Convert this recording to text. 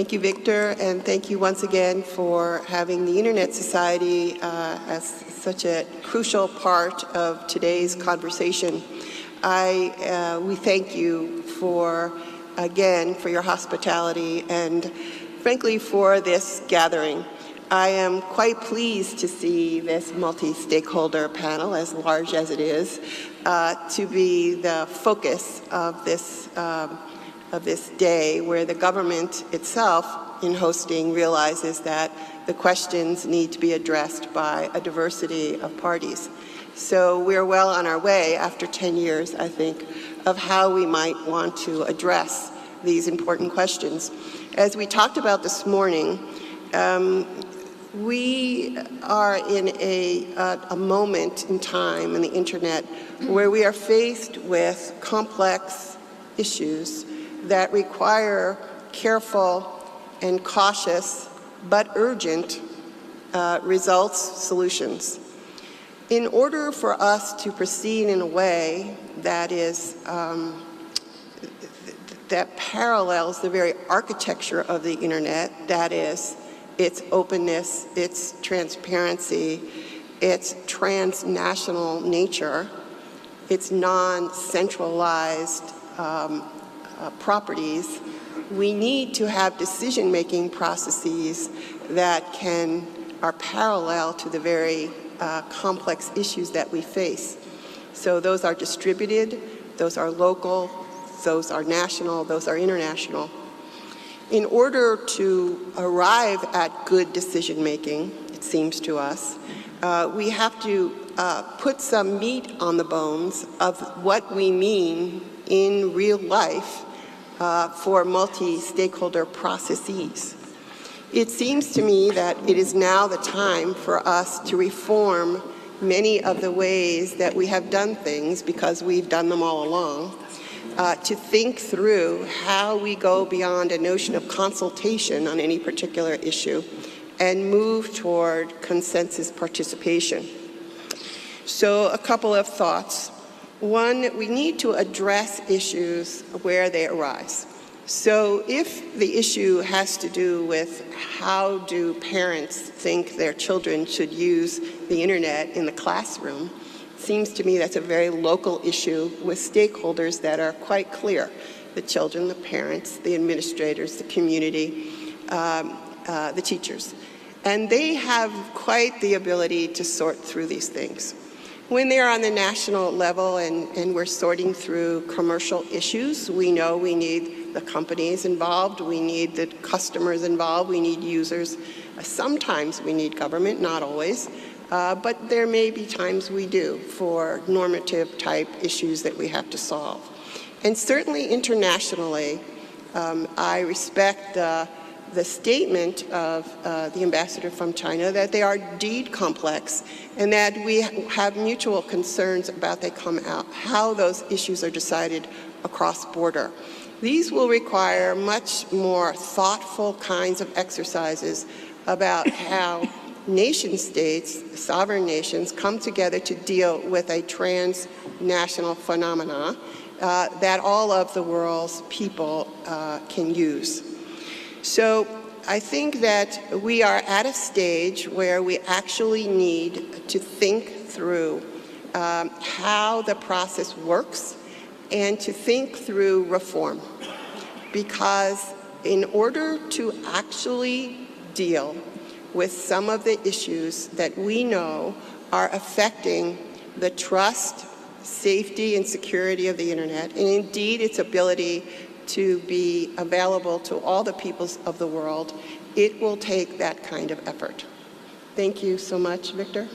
Thank you, Victor, and thank you once again for having the Internet Society as such a crucial part of today's conversation. We thank you again for your hospitality and frankly for this gathering. I am quite pleased to see this multi-stakeholder panel, as large as it is, to be the focus of this day, where the government itself, in hosting, realizes that the questions need to be addressed by a diversity of parties. So we're well on our way, after 10 years, I think, of how we might want to address these important questions. As we talked about this morning, we are in a moment in time in the internet where we are faced with complex issues that require careful and cautious but urgent solutions. In order for us to proceed in a way that that parallels the very architecture of the internet, that is, its openness, its transparency, its transnational nature, its non-centralized properties, we need to have decision-making processes that are parallel to the very complex issues that we face. So those are distributed, those are local, those are national, those are international. In order to arrive at good decision-making, it seems to us, we have to put some meat on the bones of what we mean in real life for multi-stakeholder processes. It seems to me that it is now the time for us to reform many of the ways that we have done things, because we've done them all along, to think through how we go beyond a notion of consultation on any particular issue and move toward consensus participation. So a couple of thoughts. One, we need to address issues where they arise. So if the issue has to do with how do parents think their children should use the internet in the classroom, it seems to me that's a very local issue with stakeholders that are quite clear: the children, the parents, the administrators, the community, the teachers. And they have quite the ability to sort through these things. When they're on the national level and we're sorting through commercial issues, we know we need the companies involved, we need the customers involved, we need users. Sometimes we need government, not always, but there may be times we do for normative type issues that we have to solve. And certainly internationally, I respect the statement of the ambassador from China that they are indeed complex and that we have mutual concerns about how those issues are decided across border. These will require much more thoughtful kinds of exercises about how nation states, sovereign nations, come together to deal with a transnational phenomena that all of the world's people can use. So I think that we are at a stage where we actually need to think through how the process works and to think through reform. Because in order to actually deal with some of the issues that we know are affecting the trust, safety, and security of the internet, and indeed its ability to be available to all the peoples of the world, it will take that kind of effort. Thank you so much, Victor.